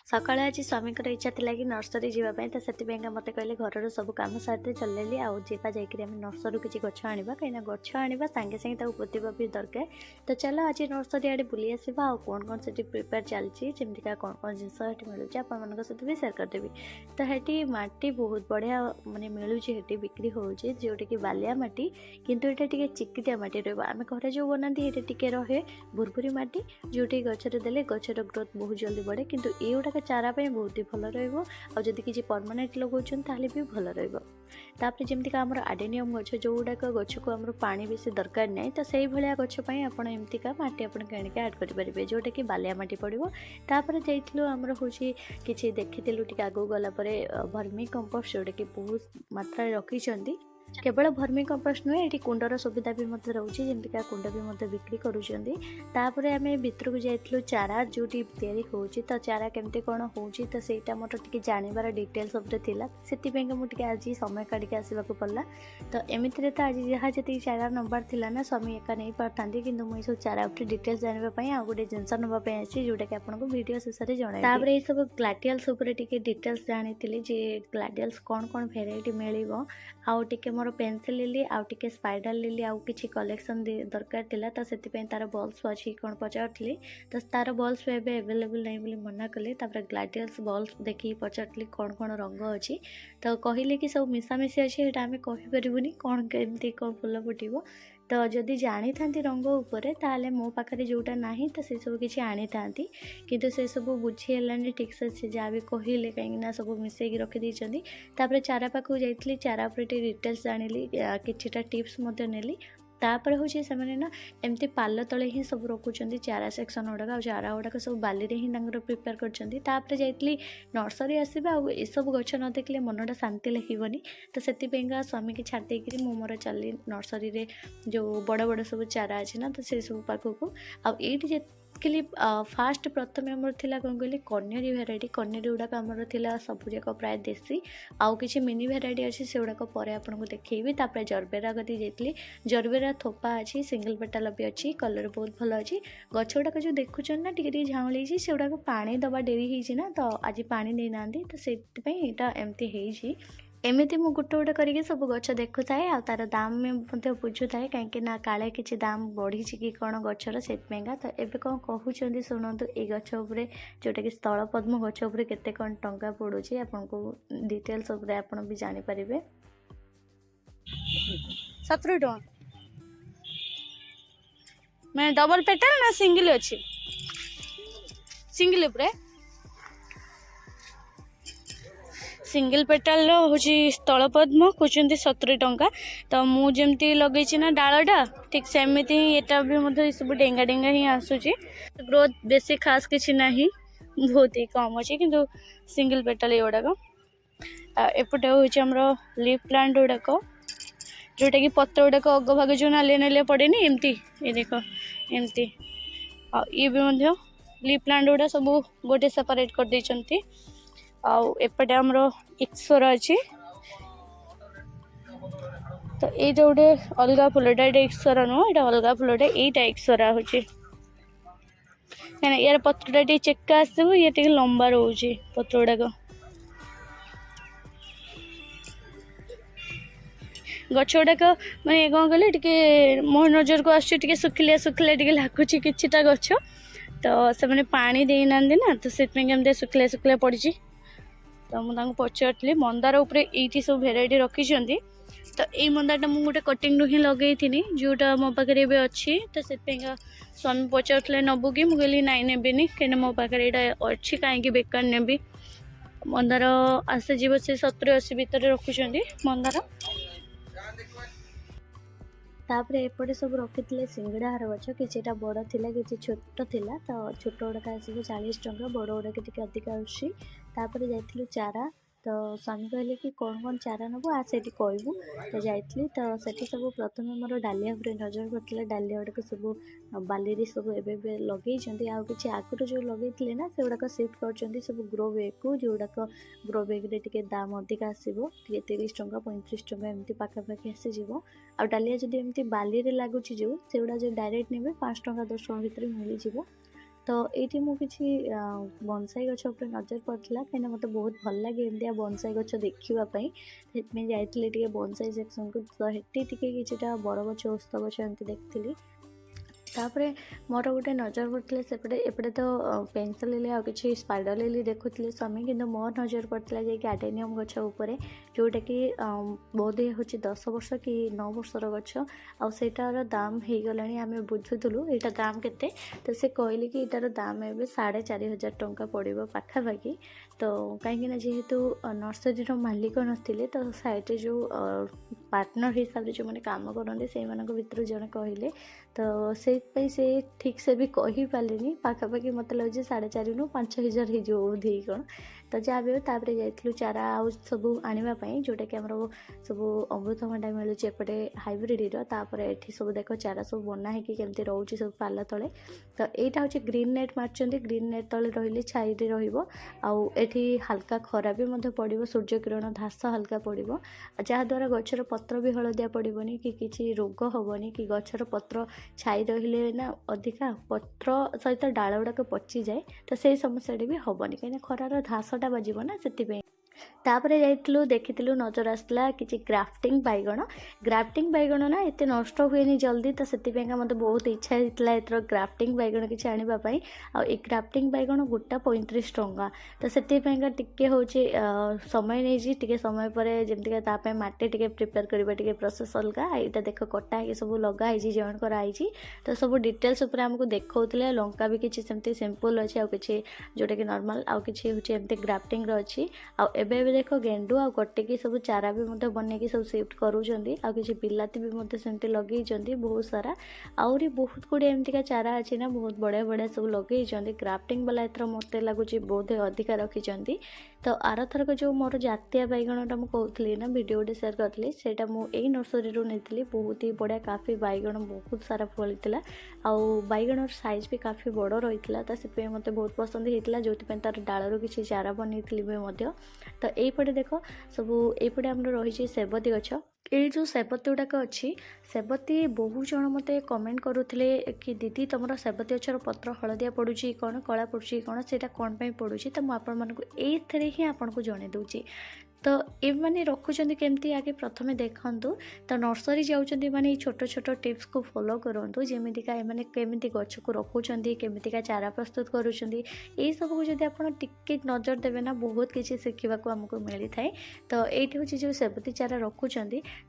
सकाଳେ आज स्वामीଙ୍କର इच्छा थिला कि नर्सरी जीवाई तो से मत कहले घर सब कम सारे चलैली आउ जीवा जाइए नर्सरी किसी गछ आना कहीं गछ आना सागे सागे पोता भी दरकार। तो चलो आज नर्सरी आड़े बुली आसवा आ कौन कौन से प्रिपेयर चलती जमीका कौन कौन जिनस मिलूँ आप सहित भी सेयार करदेवी। तो हेटी माटी बहुत बढ़िया माने मिलूँ हेटी बिक्री होउची जोटा कि बालिया माटी किंतु एटा टिके चिकिटिया माटी रहिबो। आमे घरे जो बनाती ये टिके रहे भुरभुरी माटी जोटी गछरे देले गछर ग्रोथ बहुत जल्दी बढ़े किंतु एगुड़ा चारा बहुत ही भल रही किसी परमानेंट लगाउछन ताहले भी भल रहिबो। तापर जेमतिका हमर आडेनियम गछ जो गुड़ाक गछ को हमर पानी बेसी दरकार नहीं तो सही भलिया गछ पई आपण एमतिका माटी आपण किणिक ऐड करि परिबे जोटा कि बालिया माटी पड़िबो। तापर जाइथिलु हमर होची किछि देखिथिलु टिके आगो गला परे भर्मी कंपोस्ट जोटा कि बहुत मात्रा रखिछंती। केवल भर्मी कंपोस्ट नुहे ये कुंडर सुविधा भी रोचे जमीका कुंड भी बिक्री करुँच। आम भितर को जाइलु चारा जो होची तो चारा केमती कौन होची तो सहीटा मोर टे जानवर डिटेल्स उपरे थिला से मुझे आज समय काढ़ी आसवा पड़ा। तो एमती तो आज जहाँ जी चारा नबार थिला ना स्वामी एका नहीं पारता कि मुझे चारा उपरे डिटेल्स जानवाई आ गोटे जिनस नापी अच्छी जोटा कि आपको वीडियो शेष में जन ये सब ग्लाडियल्स डिटेल्स जानी जे ग्लाडियल्स कौन कौन भेराइटी मिल आउ टिके मोर पेंसिल लिली आउ टिके स्पाइडर लिली आउ किछि कलेक्शन दरकार थिला तो से तार बल्स अच्छी कौन पचारली तो तार बल्स एवं अवेलेबल नहीं बोली मना कले। ग्लाडियल्स बल्स देखिए पचारली कौन कौन रंग अच्छी तो कहले कि सब मिसामिशी अच्छे आम कहीपरूनी कौन केमती कौन फुल फुटो। तो जदि जानी था रंग उपरे ताले मो पाखे जोटा नहीं तो से सब किसी आनी था किंतु से सब बुझीगलानी ठीक से जहाँ भी कहले कहीं सब मिसेक रखी चारा पाक जाइली चारा पर डिटेल्स जानी किछिटा टिप्स नेली। तापर हूँ से ना एमती पाल तले ही सब रखुच्च चारा सेक्शन गुड़ाक चारा गुड़ाक सब बाली ही प्रिपेयर कर जाइली नर्सरी आसवा ये सब गछ न देखले मनटा शांति लगे तो से स्वामी की छाड़ी मो मोर चली नर्सरी रे जो बड़ बड़ सब चारा अच्छे ना तो से सब पाखक आईटी कि फास्ट प्रथम आमर थिला कौन कहली कन्यारी भेराइटी कन्यारी गुड़ाक आमर थिला सबुजाक प्राय देसी आउ किछि मिनी भेराइटी अच्छी से गुड़ाक पर आपको देखी। तापर जरबेरा गति जाइली जरबेरा थोपा अच्छी सिंगल पेटाल भी अच्छी कलर बहुत भल अच्छी गछ गुड़ाक जो देखुन ना टी झाँली से गुड़ाक पानी दबा डेरी होना तो आज पानी देना तो से एमती एमती मु गोटे गोटे करके सब गछ देखु थाए आ तार दाम में बुझु थाए कहीं काले किसी दाम बढ़ी कि कौन गचर से तो एबे कौन कहते शुणु ये गछ उपरे जोटा कि स्थल पद्म गछ उपरे केते कौन टंका पड़ुची आपको डिटेल्स उपरे आपण भी जानी परिबे। 17 टका मैं डबल पेटल ना सिंगल अच्छी सिंगल उपरे सिंगल पेटाल हूँ स्थल पद्म कहते 17 टंका। तो मुझे लगे ना डालटा ठीक सेमती ही एटा भी सब डेंगा डेंगा ही आसूची ग्रोथ बेसी खास किसी ना बहुत ही कम अच्छे किंतु सिंगल पेटाल एगुड़ाक एपटे हूँ लीफ प्लांट गुड़ाक जोटा कि पत्र गुड़ाक अग भाग जो नाले नाले पड़ेनि एमती ये देख एमती ये भी लीफ प्लांट गुड़ा सब गोटे सेपरेट कर देइचंती। एपटे आमर इक्सरा अच्छी तो ये जो गोटे अलग फुलटा ये इक्सरा नुह ये अलग फुलटा यहीटा इक्सरा हूँ कहीं यार पत्रटा टे चेका आसो ये टे लंबा रोचे पत्र गुड़ाक गछ गुड़ाक माने कौन कहले टे मो नजर को आसुचे सुखिलिया सुखिलिया टे लगुच किछिटा गछ तो से पानी देना ना तो से सुखिलिया सुखिलिया पड़ी तो मुझे पचारि मंदार उपरे ये सब भेराइटी रखी तो ये मंदारटा मुझे गोटे कटिंग ही लगे थी जोटा मो पाखे अच्छी तो से स्वामी पचारे नबू कि मुझे नाई नेबेनि कहीं मो पाखे यहाँ अच्छी कहीं बेकार नेबी मंदार आसीज से 70-80 भितर रखुच्च मंदार। तापर एपटे सब रखी सिंगड़ा हार गछ किसीटा बड़ थिला किसी छोट थिला तो छोट गुड़ाक आसो 40 टंका बड़ गुड़ाक टी अधिक आसपर जाइलु चारा तो स्वामी कहले कि कौन कौन चारा नबू आ से कहबू तो जाइली तो सेठी सब प्रथम मोर डालिया उपरे नजर पड़ता डालिया गुड़ाक सब बाली सब एवं लगे आउ कि आगुरी जो लगे ना से गुड़ाक सिफ्ट कर सब ग्रो बैग को जो गुड़ाक ग्रो बैग रे दाम अधिक आसो 30 टंका 35 टंका एमती पाखापाखि आसीज आ डालिया जब एमती बाली रे लगुच जो से गुड़ा जो डायरेक्ट ने 5 टंका 10 टंका भितर मिल तो ये मुझे बंसाई गछ उपर नजर पड़ा कहीं मत बहुत भल लगे एमती बंसाई गछ देखापी से जाइए बंसाई सेक्शन को तो हेटी किटा बर गछ ओस्त गछ एमती देखी तापरे मोर गोटे नजर पड़ता सेपटे एपटे तो पेन्सिल लिली आ कि स्पाइडर लिली देखुली स्वामी किंतु मोर नजर पड़ता जाकि आडेनियम गछ उपर जोटा कि बोधे हूँ 10 वर्ष कि 9 वर्षर गछ आटार दाम हो गला आम बुझुलु यहाँ दाम केते तो से कहली कि इटार दाम ए 4,500 टंका पड़ो पाखापाखि तो कहीं जेहेतु नर्सरी मालिक नथिले तो साइड जो पार्टनर हिसाब से जो मैंने काम करते से भर जड़े कहले तो से ठीक से भी कही पारे पाखापाखि मत लगे 4,500 नु 5,000 हो बोधे कौन तो जहाँ भी होपर जाइलु चारा आउ सब आने जोटा कि आम सब अमृतभंडा मिलूँ एपटे हाइब्रिडर तापर ये सब देख चारा सब बना है कि केमती रोचे सब पाला तले तो यहाँ हूँ ग्रीन नेट मार्चंट ग्रीन नेट तले रही छाई रही हाल्का खरा भी पड़ो सूर्य किरण घास हाल्का पड़ो जहाद्वारा गचर पत्र भी हलदिया पड़ोनी कि किसी रोग हेनी कि गचर पत्र छाई रही ना अधिका पत्र सहित डाल गुड़ाक पचि जाए तो से समस्या भी हेनी कहीं खरार घासटा बाजिब ना से तापरे जाइलु देखिलु नजर आसला कि ग्राफ्टिंग बैगण ना एत नष्ट हुए जल्दी तो से मत बहुत इच्छा होता एथर ग्राफ्टिंग बैगण किसी आने ग्राफ्टिंग बैगण गोटा 35 टंका तो से टिके हूँ समय नहीं टे समय पर जमीक माटी टे प्रिपेयर करवा प्रोसेस अलग यहाँ देख कटा है सब लगाई जॉइन कराई तो सब डिटेल्स उपर आमको देखते लंका भी किसी सेमती सिंपल अच्छे आ कि जोटा कि नॉर्मल आ कि हूँ एमती ग्राफ्टिंग अच्छी एबे देख गेंडू आ कटिकी सब चारा भी बनई सब शिफ्ट करूँगी आ कि बिलाती भी सेमती लगे बहुत सारा आहरी बहुत गुड़े एमतीका चारा अच्छी ना बहुत बढ़िया बढ़िया सब लगे ग्राफ्टिंग वाला एथर मत लगुच बहुत अधिका रखी तो आर थरक जो मोर जातिया बैगणटा मुझे कहली ना वीडियो गोटे सेयार करी से यही नर्सरी नहीं बहुत ही बढ़िया काफ़ी बैगण बहुत सारा फली आउ बैगण साइज भी काफ़ी बड़ रही तो से मत बहुत पसंद होता जो तार डालू किसी चारा बनई तो यहीपटे देख सब यपटे आम रही सेबती गछ ये जो सेबती गुड़ाक अच्छी सेबती बहुत जन मत कमेंट करुले कि दीदी तुम सेबती गचर पत्र हलदिया पड़ुची कौन कला पड़ुची कौन से कौन पड़ुची तो मुझे ही आपको जन दूची तो ये मैंने रखुच्च केमती आगे प्रथम देखु तो नर्सरी जाऊँच मैंने छोट छोट टिप्स को फॉलो करूँ जमीका मैंने केमी गच को रखुच्च केमिका चारा प्रस्तुत करुँच यही सब जब आप टिके नजर देवे ना बहुत किसी शिखा आमको मिली थाए तो ये हूँ जो सेबती चारा रखुच्च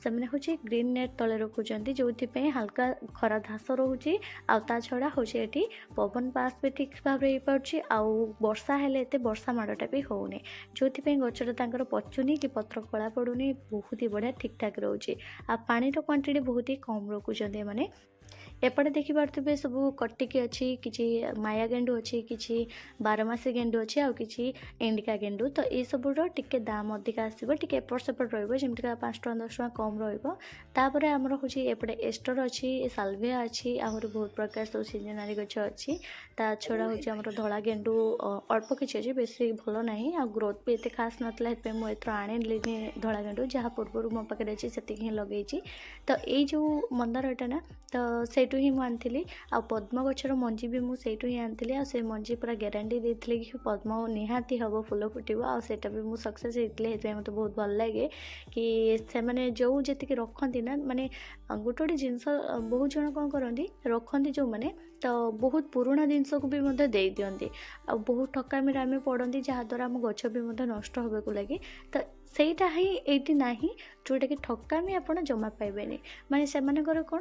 से हूँ ग्रीन नेट तले रखुच्च जो हाल्का खरा घास रोचे आ छड़ा हूँ ये पवन पास भी ठीक भाव हो पार्टी आउ वर्षा हेले वर्षा माड़टा भी होनी जो गचर पचु कि पत्र कला पड़ूनी बहुत ही बढ़िया ठीक ठाक रोचे आ पानी क्वांटिटी बहुत ही कम रखुच्च मैंने एपटे देखिपे सब कटिकी अच्छी किसी माया गेंडू अच्छी किसी बारमासी गेंडू अच्छी आ कि इंडिका गेंडू तो ये सबुर टिके दाम अधिक आसो टे एपट सेपट रही 5 टका 10 टका कम रहीपर आमर हूँ एपटे एस्टर अच्छी साल्विया अच्छी आहरी बहुत प्रकार सब सीजनारी गछ अच्छी ता छड़ा हूँ आम धला गेंडू अल्प किसी अच्छी बेसी भल ना आ ग्रोथ भी एत खास नाला मुझे आनी धला गेंडू जहाँ पूर्व मो पाखे अच्छी से ही लगे तो ये जो मंदारटा ना तो सेठू ही मुझे आ पद्म गचर मंजी भी मुझे ही आनी आ मंजी पूरा गारंटी देती कि पद्म निहाती हम फुल फुटो आटा भी मुझे सक्सेस होती मत बहुत भल लगे कि से मैंने जो जी रखती ना माने गोटे गोटे जिनस बहुत जन कौन करती रखती जो मैंने तो बहुत पुराना जिनस को भी दे दिंती आ बहुत ठकामी आम पड़ती जहाद्वारा आम गछ भी नष्ट होगा लगे तो सेटा ही ये ना जोटा कि ठकामी आप जमा पाइबे माने से कौन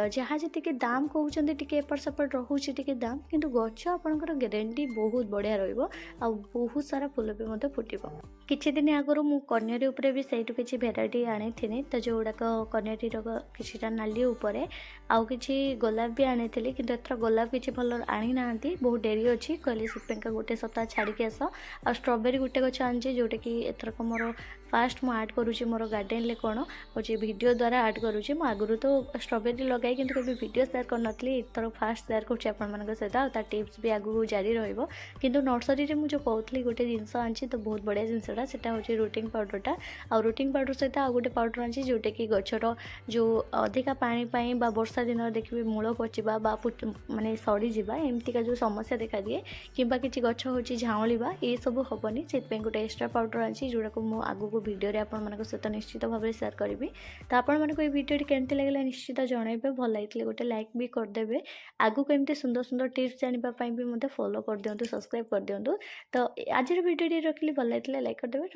जहाँ जी दाम कहते टे एपट सेपट रोचे टे दाम किंतु गछ आपंकर गारंटी बहुत बढ़िया रहा बहुत सारा फुल भी फुटब किछि दिन आगु मु कन्यारी उपरे भी सहीठू किसी भेराइटी आनी थी तो जो गुड़ाक कन्यारी किसीटा नाली उपरे आउ कि गोलाप भी आनी थी कि एथर गोलाप किसी भल आनी ना बहुत डेरी अच्छी कहली से गोटे सप्ताह छाड़ी आस आ स्ट्रॉबेरी गोटे गछ आनी जोटा कि एथरक मोर फास्ट मु आड करुँची मोर गार्डन ले कौन हूँ वीडियो द्वारा आड करुँची मु आगुरी तो स्ट्रॉबेरी लगाई कि केबे वीडियो शेयर करनथली एथर फास्ट शेयर करुँची आपन सहित आ टिप्स भी आगू जारी रहिबो किंतु नर्सरी रे मु जो कहूतली गोटे जिनस आनची तो बहुत बढ़िया जिनसटा सेटा होची रूटिंग पाउडरटा आ रूटिंग पाउडर सहित आ गोटे पाउडर आनची जोटे कि गछर जो अधिका पानी पई बा वर्षा दिन देखिबे मूल पचिबा बा माने सड़ी जिबा एमतीका जो समस्या देखा दिए किंबा किछि गछ होची झाउलिबा ए सब हबनी सेतपे गोटे एक्स्ट्रा पाउडर आनची जोटा को मु आगू को वीडियो रे आपन मानको सहित निश्चित भाव में शेयर करी तो आपण मानको ए वीडियो केमती लागला निश्चित जनइबे भल लागितले गोटे लाइक भी कर देबे आगू को एमती सुंदर सुंदर टिप्स जानिबा पई भी मते फॉलो कर दियंतु सब्सक्राइब कर दियंतु तो आज वीडियो रखली भल लागितले लाइक कर देबे।